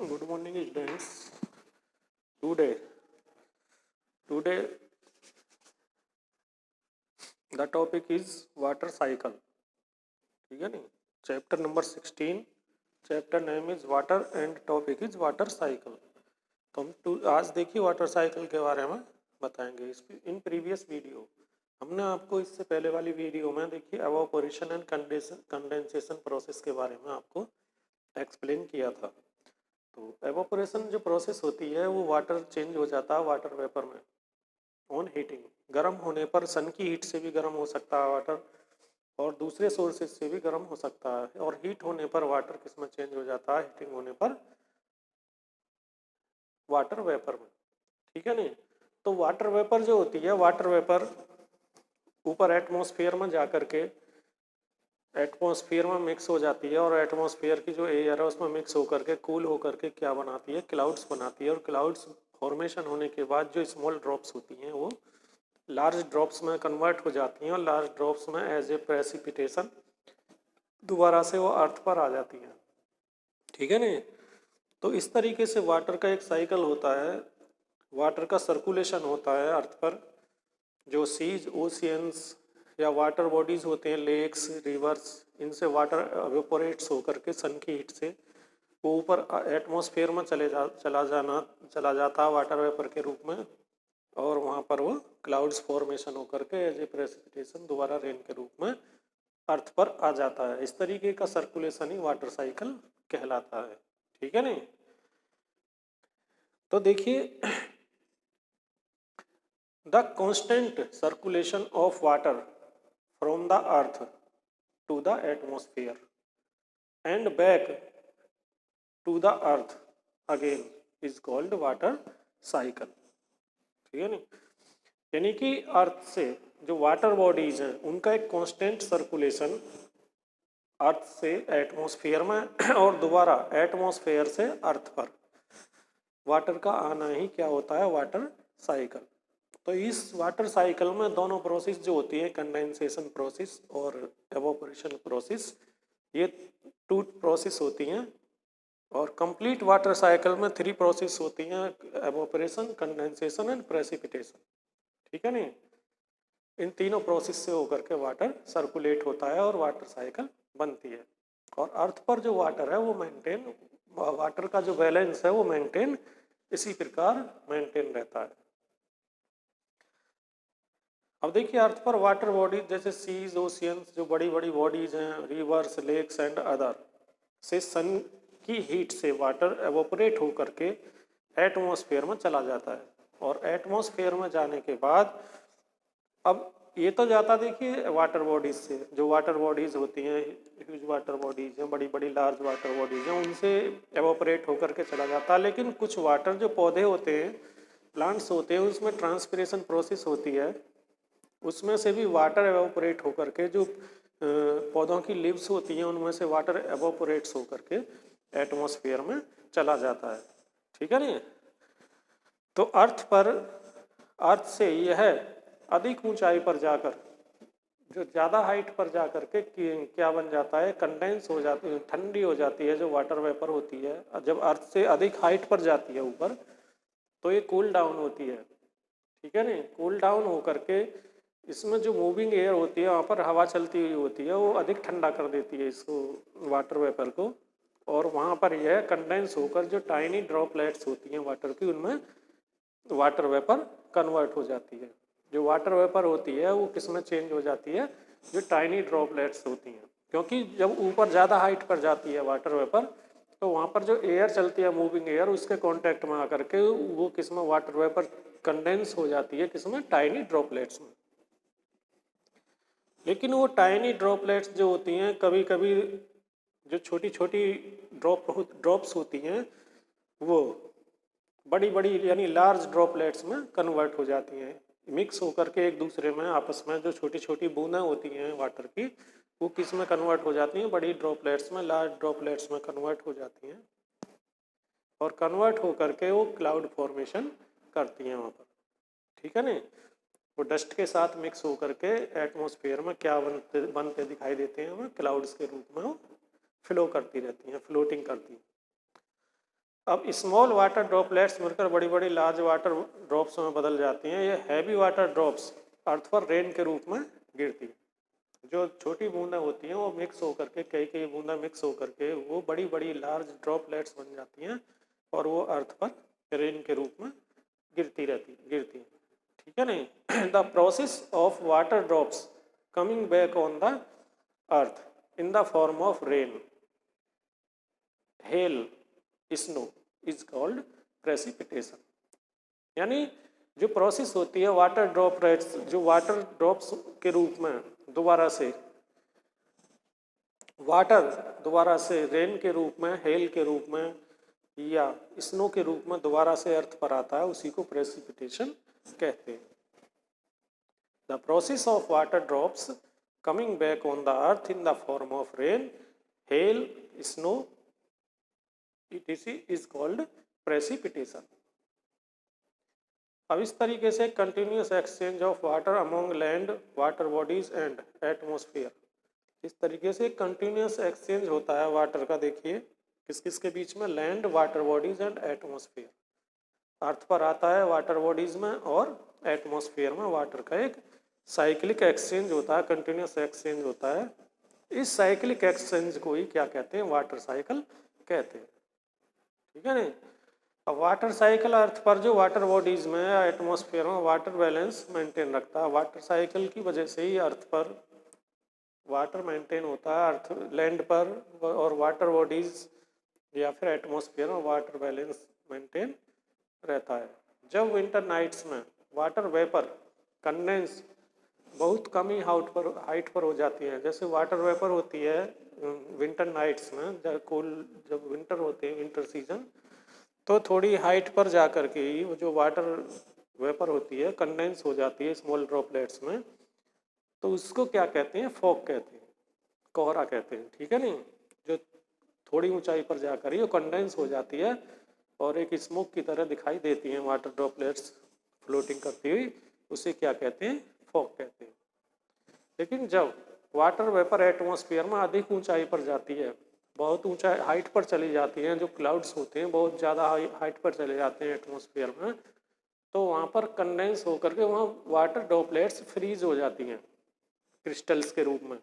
Good morning, students. Today the topic is water cycle. ठीक है नहीं? Chapter number 16. Chapter name is water and topic is water cycle. तो हम आज देखिए वाटर साइकिल के बारे में बताएंगे। इन प्रीवियस वीडियो हमने आपको इससे पहले वाली वीडियो में देखिए एवापोरेशन एंड कंडेंसेशन प्रोसेस के बारे में आपको एक्सप्लेन किया था। तो एवापोरेशन जो प्रोसेस होती है वो वाटर चेंज हो जाता है वाटर वेपर में ऑन हीटिंग। गर्म होने पर सन की हीट से भी गर्म हो सकता है वाटर और दूसरे सोर्सेज से भी गर्म हो सकता है, और हीट होने पर वाटर किस में चेंज हो जाता है, हीटिंग होने पर वाटर वेपर में। ठीक है नहीं? तो वाटर वेपर जो होती है, वाटर वेपर ऊपर एटमॉस्फेयर में जाकर के एटमॉस्फेयर में मिक्स हो जाती है, और एटमॉस्फेयर की जो एयर है उसमें मिक्स होकर के कूल होकर के क्या बनाती है, क्लाउड्स बनाती है। और क्लाउड्स फॉर्मेशन होने के बाद जो स्मॉल ड्रॉप्स होती हैं वो लार्ज ड्रॉप्स में कन्वर्ट हो जाती हैं, और लार्ज ड्रॉप्स में एज ए प्रेसिपिटेशन दोबारा से वो अर्थ पर आ जाती हैं। ठीक है नहीं? तो इस तरीके से वाटर का एक साइकिल होता है, वाटर का सर्कुलेशन होता है अर्थ पर। जो सीज, ओशियंस या वाटर बॉडीज होते हैं, लेक्स, रिवर्स, इनसे वाटर एवेपोरेट्स होकर के सन की हीट से वो ऊपर एटमॉस्फेयर में चला जाता है वाटर वेपर के रूप में, और वहाँ पर वो क्लाउड्स फॉर्मेशन होकर के एज ए प्रेसिपिटेशन दोबारा रेन के रूप में अर्थ पर आ जाता है। इस तरीके का सर्कुलेशन ही वाटर साइकिल कहलाता है। ठीक है नहीं? तो देखिए, the constant circulation of water from the earth to the atmosphere and back to the earth again is called water cycle. ठीक है नहीं? यानी कि अर्थ से जो वाटर बॉडीज हैं उनका एक कांस्टेंट सर्कुलेशन अर्थ से एटमॉस्फेयर में और दोबारा एटमॉस्फेयर से अर्थ पर वाटर का आना ही क्या होता है, वाटर साइकिल। तो इस वाटर साइकिल में दोनों प्रोसेस जो होती है, कंडेंसेशन प्रोसेस और एवापोरेशन प्रोसेस, ये टू प्रोसेस होती हैं। और कंप्लीट वाटर साइकिल में 3 प्रोसेस होती हैं, एवापोरेशन, कंडेंसेशन एंड प्रेसिपिटेशन। ठीक है नहीं? इन तीनों प्रोसेस से होकर के वाटर सर्कुलेट होता है और वाटर साइकिल बनती है। और अर्थ पर जो वाटर है वो मेंटेन, वाटर का जो बैलेंस है वो मेंटेन इसी प्रकार मेंटेन रहता है। अब देखिए, अर्थ पर वाटर बॉडीज जैसे सीज, ओशियंस, जो बड़ी बड़ी बॉडीज हैं, रिवर्स, लेक्स एंड अदर, से सन की हीट से वाटर एवोपरेट होकर के एटमॉस्फेयर में चला जाता है। और एटमॉस्फेयर में जाने के बाद अब ये तो जाता देखिए वाटर बॉडीज से, जो वाटर बॉडीज होती हैं, ह्यूज वाटर बॉडीज हैं, बड़ी बड़ी लार्ज वाटर बॉडीज हैं, उनसे एवोपरेट होकर के चला जाता है। लेकिन कुछ वाटर जो पौधे होते हैं, प्लांट्स होते हैं, उसमें ट्रांसपिरेशन प्रोसेस होती है, उसमें से भी वाटर एवोपरेट होकर के जो पौधों की लीव्स होती हैं उनमें से वाटर एवोपरेट्स होकर के एटमॉस्फेयर में चला जाता है। ठीक है नहीं? तो अर्थ से यह अधिक ऊंचाई पर जाकर, जो ज़्यादा हाइट पर जाकर के क्या बन जाता है, कंडेंस हो जाती है, ठंडी हो जाती है जो वाटर वेपर होती है। जब अर्थ से अधिक हाइट पर जाती है ऊपर तो ये कूल डाउन होती है। ठीक है नहीं? कूल डाउन होकर के इसमें जो मूविंग एयर होती है, वहाँ पर हवा चलती हुई होती है, वो अधिक ठंडा कर देती है इसको, वाटर वेपर को। और वहाँ पर यह कंडेंस होकर जो टाइनी ड्रॉपलेट्स होती हैं वाटर की, उनमें वाटर वेपर कन्वर्ट हो जाती है। जो वाटर वेपर होती है वो किस में चेंज हो जाती है, जो टाइनी ड्रॉपलेट्स होती हैं। क्योंकि जब ऊपर ज़्यादा हाइट पर जाती है वाटर वेपर, तो वहाँ पर जो एयर चलती है, मूविंग एयर, उसके कांटेक्ट में आकर के वो किस में, वाटर वेपर कंडेंस हो जाती है, किस में, टाइनी ड्रॉपलेट्स में। लेकिन वो टाइनी ड्रॉपलेट्स जो होती हैं, कभी कभी जो छोटी छोटी ड्रॉप्स होती हैं, वो बड़ी बड़ी यानी लार्ज ड्रॉपलेट्स में कन्वर्ट हो जाती हैं, मिक्स होकर के एक दूसरे में आपस में जो छोटी छोटी बूंदें होती हैं वाटर की, वो किस में कन्वर्ट हो जाती हैं, बड़ी ड्रॉपलेट्स में, लार्ज ड्रॉपलेट्स में कन्वर्ट हो जाती हैं, और कन्वर्ट होकर के वो क्लाउड फॉर्मेशन करती हैं वहाँ पर। ठीक है नहीं? वो डस्ट के साथ मिक्स होकर के एटमॉस्फेयर में क्या बनते दिखाई देते हैं, हमें क्लाउड्स के रूप में वो फ्लो करती रहती हैं, फ्लोटिंग करती हैं। अब स्मॉल वाटर ड्रॉपलेट्स मिलकर बड़ी बड़ी लार्ज वाटर ड्रॉप्स में बदल जाती हैं। ये हैवी वाटर ड्रॉप्स अर्थ पर रेन के रूप में गिरती हैं। जो छोटी बूंदें होती हैं वो मिक्स होकर के कई कई बूंदें मिक्स होकर के वो बड़ी बड़ी लार्ज ड्रॉपलेट्स बन जाती हैं और वो अर्थ पर रेन के रूप में गिरती हैं। ठीक है नहीं। The process of water drops coming back on the earth in the form of rain, hello, snow is called precipitation. यानी जो प्रोसेस होती है वाटर ड्रॉपलेट्स जो वाटर ड्रॉप्स के रूप में दोबारा से रेन के रूप में, हेल के रूप में या स्नो के रूप में दोबारा से अर्थ पर आता है, उसी को प्रेसिपिटेशन कहते हैं। The process of water drops coming back on the earth in the form of rain, hello, snow etc is called precipitation। अब इस तरीके से continuous exchange of water among land water bodies and atmosphere, इस तरीके से continuous exchange होता है water का। देखिए किस किस के बीच में, land, water bodies and atmosphere. Earth पर आता है वाटर बॉडीज में और एटमॉस्फेयर में वाटर का एक साइक्लिक एक्सचेंज होता है, कंटिन्यूस एक्सचेंज होता है। इस साइक्लिक एक्सचेंज को ही क्या कहते हैं, वाटर साइकिल कहते हैं। ठीक है नहीं। अब वाटर साइकिल अर्थ पर जो वाटर बॉडीज में या एटमॉस्फेयर में वाटर बैलेंस मेंटेन रखता है। वाटर साइकिल की वजह से ही अर्थ पर वाटर मेंटेन होता है, अर्थ लैंड पर और वाटर बॉडीज या फिर एटमॉस्फेयर में वाटर बैलेंस मेंटेन रहता है। जब विंटर नाइट्स में वाटर वेपर कंडेंस बहुत कम ही हाइट पर हो जाती है, जैसे वाटर वेपर होती है विंटर नाइट्स में, जब विंटर होते हैं, विंटर सीजन, तो थोड़ी हाइट पर जा कर के ही वो जो वाटर वेपर होती है कंडेंस हो जाती है स्मॉल ड्रॉपलेट्स में, तो उसको क्या कहते हैं, फॉग कहते हैं, कोहरा कहते हैं। ठीक है नहीं। जो थोड़ी ऊंचाई पर जाकर ही वो कंडेंस हो जाती है और एक स्मोक की तरह दिखाई देती हैं वाटर ड्रॉपलेट्स फ्लोटिंग करती हुई, उसे क्या कहते हैं, फॉग कहते हैं। लेकिन जब वाटर वेपर एटमॉस्फेयर में अधिक ऊंचाई पर जाती है, बहुत ऊंचा हाइट पर चली जाती हैं, जो क्लाउड्स होते हैं बहुत ज़्यादा हाइट पर चले जाते हैं एटमॉस्फेयर में, तो वहाँ पर कंडेंस होकर के वहाँ वाटर ड्रॉपलेट्स फ्रीज हो जाती हैं क्रिस्टल्स के रूप में।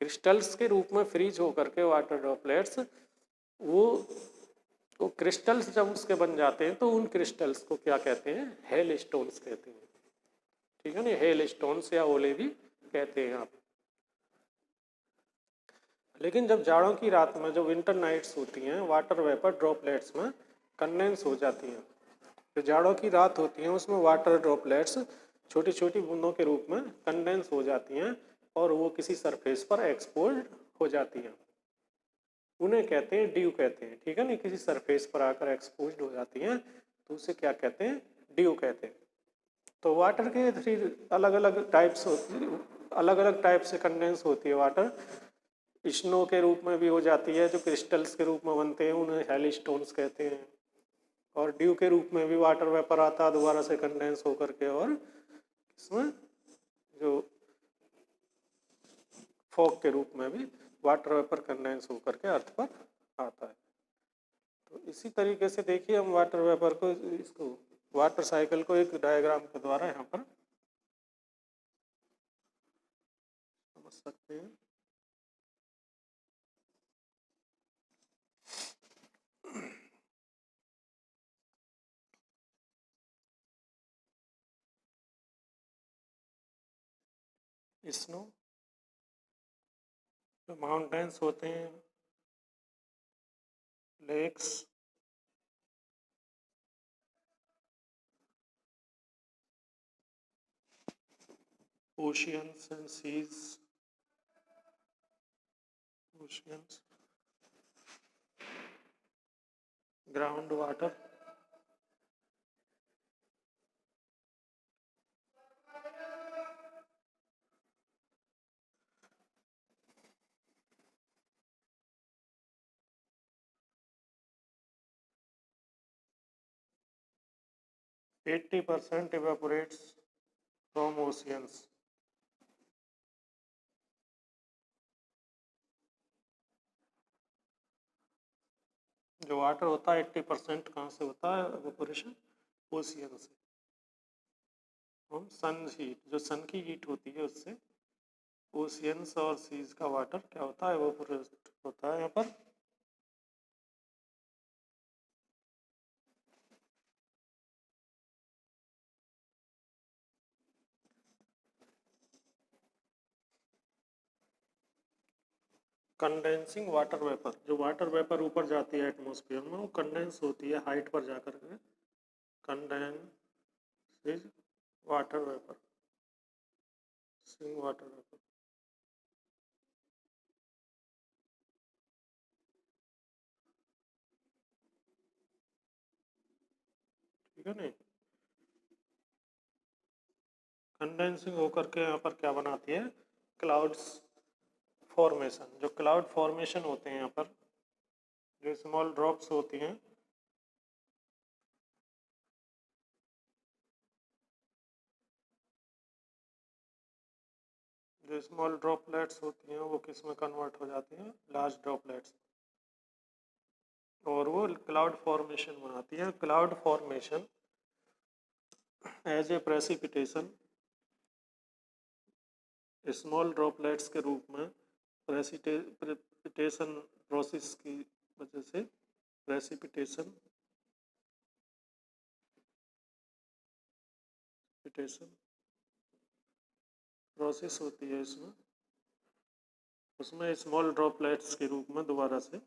क्रिस्टल्स के रूप में फ्रीज होकर के वाटर ड्रॉपलेट्स वो क्रिस्टल्स जब उसके बन जाते हैं तो उन क्रिस्टल्स को क्या कहते हैं, हेल स्टोन्स कहते हैं। ठीक है ना, हेल स्टोन्स या ओले भी कहते हैं आप। लेकिन जब जाड़ों की रात में जो विंटर नाइट्स होती हैं, वाटर वेपर ड्रॉपलेट्स में कंडेंस हो जाती हैं। जो जाड़ों की रात होती हैं उसमें वाटर ड्रॉपलेट्स छोटी छोटी बूंदों के रूप में कंडेंस हो जाती हैं और वो किसी सरफेस पर एक्सपोज हो जाती हैं, उन्हें कहते हैं ड्यू कहते हैं। ठीक है ना, किसी सरफेस पर आकर एक्सपोज हो जाती हैं तो उसे क्या कहते हैं, ड्यू कहते हैं। तो वाटर के थ्री अलग अलग टाइप्स होती, अलग अलग टाइप से कंडेंस होती है वाटर। स्नो के रूप में भी हो जाती है, जो क्रिस्टल्स के रूप में बनते हैं उन्हें हेल स्टोन्स कहते हैं, और ड्यू के रूप में भी वाटर वेपर आता है दोबारा से कंडेंस होकर के, और इसमें जो फॉग के रूप में भी वाटर वेपर कंडेंस होकर के अर्थ पर आता है। तो इसी तरीके से देखिए हम वाटर वेपर को, इसको वाटर साइकिल को एक डायग्राम के द्वारा यहाँ पर समझ सकते हैं। स्नो, जो माउंटेन्स होते हैं, lakes, oceans and seas, oceans, ground water, %80 evaporates from oceans. जो वाटर होता है 80% कहाँ से होता है एवोपोरेशन? ओशियन से। हम सन हीट, जो सन की हीट होती है उससे ओशियंस और सीज का वाटर क्या होता है? एवोपोरेट होता है यहाँ पर। कंडेंसिंग वाटर वेपर, जो वाटर वेपर ऊपर जाती है एटमॉस्फेयर में वो कंडेंस होती है हाइट पर जाकर के। कंडेंस वाटर वेपर, सिंग वाटर वेपर, ठीक है नहीं। कंडेंसिंग होकर के यहाँ पर क्या बनाती है? Clouds formation. जो क्लाउड फॉर्मेशन होते हैं यहाँ पर, जो स्मॉल ड्रॉप्स होती हैं, जो स्मॉल ड्रॉपलेट्स होती हैं वो किस में कन्वर्ट हो जाती हैं? लार्ज ड्रॉपलेट्स, और वो क्लाउड फॉर्मेशन बनाती है। Cloud formation as a precipitation, small droplets के रूप में प्रेसिपिटेशन प्रोसेस की वजह से, प्रेसिपिटेशन प्रोसेस होती है इसमें, उसमें स्मॉल ड्रॉपलेट्स के रूप में दोबारा से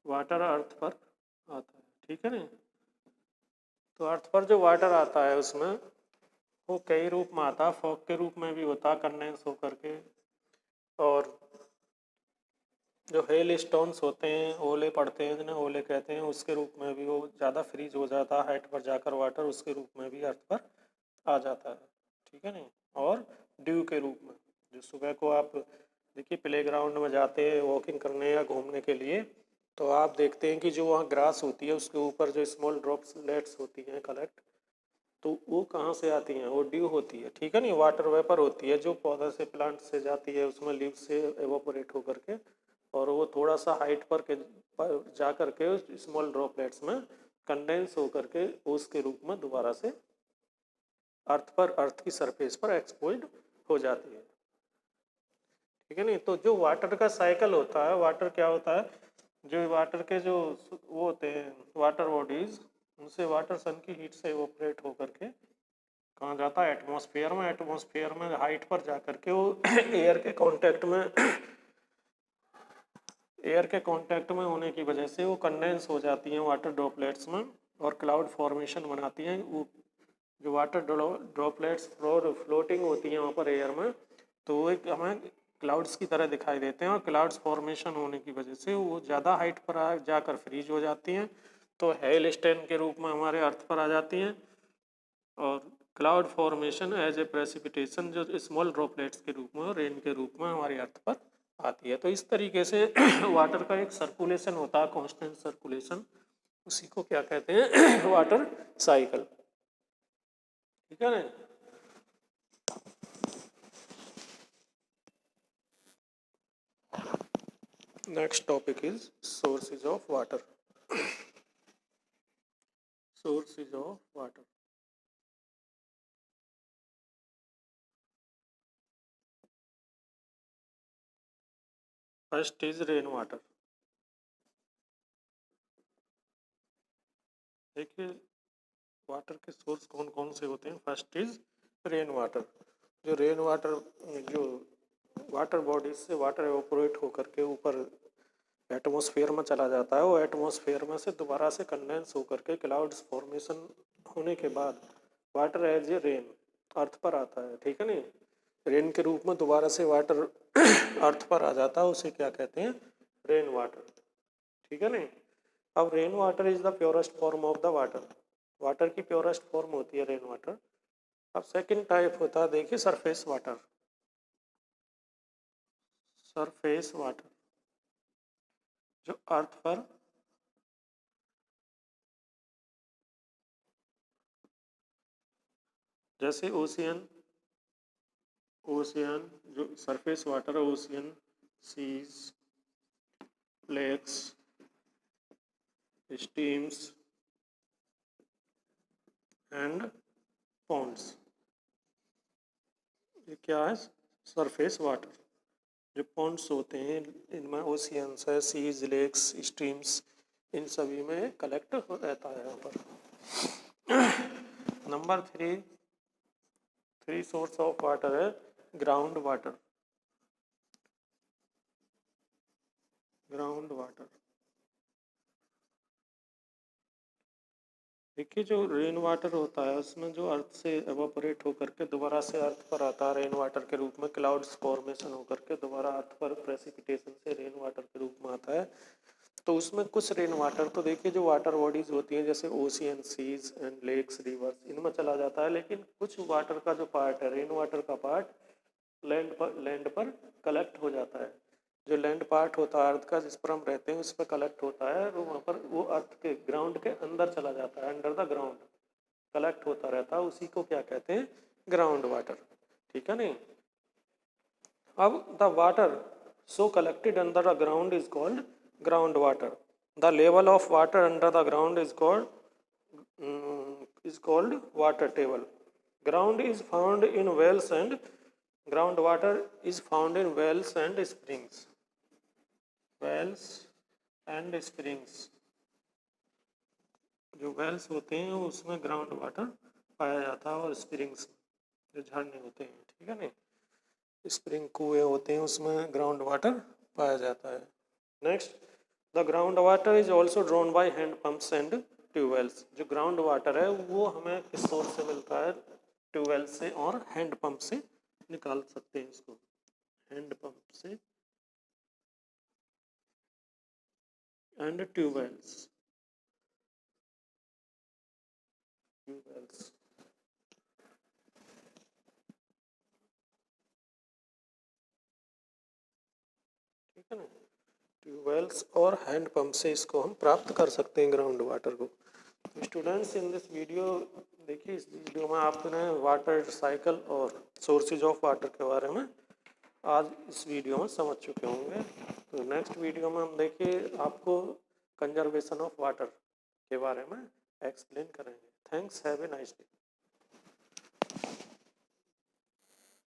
वाटर अर्थ पर आता है, ठीक है नहीं। तो अर्थ पर जो वाटर आता है उसमें वो कई रूप में आता है। फॉग के रूप में भी होता है कंडेंस होकर के, और जो हेल स्टोन्स होते हैं, ओले पड़ते हैं जिन्हें ओले कहते हैं, उसके रूप में भी वो ज़्यादा फ्रीज हो जाता है हाइट पर जाकर वाटर, उसके रूप में भी अर्थ पर आ जाता है, ठीक है नहीं। और ड्यू के रूप में, जो सुबह को आप देखिए प्लेग्राउंड में जाते हैं वॉकिंग करने या घूमने के लिए, तो आप देखते हैं कि जो वहाँ ग्रास होती है उसके ऊपर जो स्मॉल ड्रॉप्सलेट्स होती हैं कलेक्ट, तो वो कहाँ से आती हैं? वो ड्यू होती है, ठीक है नहीं। वाटर वेपर होती है जो पौधा से, प्लांट से जाती है, उसमें लीव से एवोपोरेट होकर के, और वो थोड़ा सा हाइट पर जा कर के स्मॉल ड्रॉपलेट्स में कंडेंस होकर के उसके रूप में दोबारा से अर्थ पर, अर्थ की सरफेस पर एक्सपोज्ड हो जाती है, ठीक है नहीं। तो जो वाटर का साइकिल होता है, वाटर क्या होता है, जो वाटर के जो वो होते हैं वाटर बॉडीज, उनसे वाटर सन की हीट से इवोपरेट होकर के कहाँ जाता है? एटमॉस्फेयर में। एटमॉस्फेयर में हाइट पर जाकर के वो एयर के कांटेक्ट में, एयर के कांटेक्ट में होने की वजह से वो कंडेंस हो जाती हैं वाटर ड्रॉपलेट्स में और क्लाउड फॉर्मेशन बनाती हैं। वो जो वाटर ड्रॉपलेट्स फ्लोटिंग होती हैं वहाँ पर एयर में, तो वो एक हमें क्लाउड्स की तरह दिखाई देते हैं, और क्लाउड्स फॉर्मेशन होने की वजह से वो ज़्यादा हाइट पर जाकर फ्रीज हो जाती हैं, तो हेल स्टेन के रूप में हमारे अर्थ पर आ जाती हैं। और cloud formation as a precipitation जो स्मॉल ड्रॉपलेट्स के रूप में, रेन के रूप में हमारी अर्थ पर आती है। तो इस तरीके से वाटर का एक सर्कुलेशन होता है, कांस्टेंट सर्कुलेशन, उसी को क्या कहते हैं? वाटर साइकिल, ठीक है ना। Next topic is sources of water. Sources of water, first is rain water. देखिए वाटर के सोर्स कौन कौन से होते हैं। First is rain water. जो रेन वाटर, जो वाटर बॉडीज से वाटर एवोपोरेट होकर के ऊपर एटमॉस्फेयर में चला जाता है, वो एटमॉस्फेयर में से दोबारा से कंडेंस होकर के क्लाउड्स फॉर्मेशन होने के बाद वाटर एज ए रेन अर्थ पर आता है, ठीक है नहीं। रेन के रूप में दोबारा से वाटर अर्थ पर आ जाता है, उसे क्या कहते हैं? रेन वाटर, ठीक है नहीं। अब rain water is the purest form of the water. Water की प्योरेस्ट फॉर्म होती है रेन वाटर। अब सेकंड टाइप होता है, देखिए, सरफेस वाटर। सरफेस वाटर जो अर्थ पर, जैसे ओशियन, ओशियन जो सरफेस वाटर है, ocean, seas, lakes, streams and ponds। ये क्या है? Surface water. जो पॉन्ड्स होते हैं इनमें ओशियंस है, सीज, लेक्स, स्ट्रीम्स, इन सभी में कलेक्ट रहता है यहाँ पर। Number three source of water है ग्राउंड वाटर। ग्राउंड वाटर देखिए, जो रेन वाटर होता है उसमें जो अर्थ से एवापोरेट होकर के दोबारा से अर्थ पर आता है रेन वाटर के रूप में, क्लाउड्स फॉर्मेशन होकर के दोबारा अर्थ पर प्रेसिपिटेशन से रेन वाटर के रूप में आता है। तो उसमें कुछ रेन वाटर तो देखिए जो वाटर बॉडीज होती हैं जैसे ocean, seas and lakes, rivers, इनमें चला जाता है। लेकिन कुछ वाटर का जो पार्ट है, रेन वाटर का पार्ट, लैंड पर कलेक्ट हो जाता है। जो लैंड पार्ट होता है अर्थ का, जिस पर हम रहते हैं, उस पर कलेक्ट होता है, वो वहाँ पर वो अर्थ के ग्राउंड के अंदर चला जाता है, अंडर द ग्राउंड कलेक्ट होता रहता है। उसी को क्या कहते हैं? Ground water. ठीक है नहीं? अब the water so collected under the ground is called ground water. The level of water under the ground is called water table. Ground is found in wells and groundwater is found in wells and springs. Wells and springs, जो Wales होते हैं उसमें ground water पाया जाता है, और springs जो झरने होते हैं, ठीक है नहीं, स्प्रिंग कुएं होते हैं, उसमें ग्राउंड वाटर पाया जाता है। Next, the ground water is also drawn by hand pumps and tube wells. जो ग्राउंड वाटर है वो हमें किस सोर्स से मिलता है? ट्यूबवेल से और हैंड पंप से निकाल सकते हैं इसको, हैंड पंप से एंड ट्यूबवेल्स। ठीक है ना? ट्यूबवेल्स और हैंड पंप से इसको हम प्राप्त कर सकते हैं ग्राउंड वाटर को। तो स्टूडेंट्स, इन दिस वीडियो, देखिए इस वीडियो में आपने वाटर साइकिल और सोर्सेज ऑफ वाटर के बारे में आज इस वीडियो में समझ चुके होंगे। तो नेक्स्ट वीडियो में हम देखिए आपको कंजर्वेशन ऑफ वाटर के बारे में एक्सप्लेन करेंगे। Thanks, have a nice day.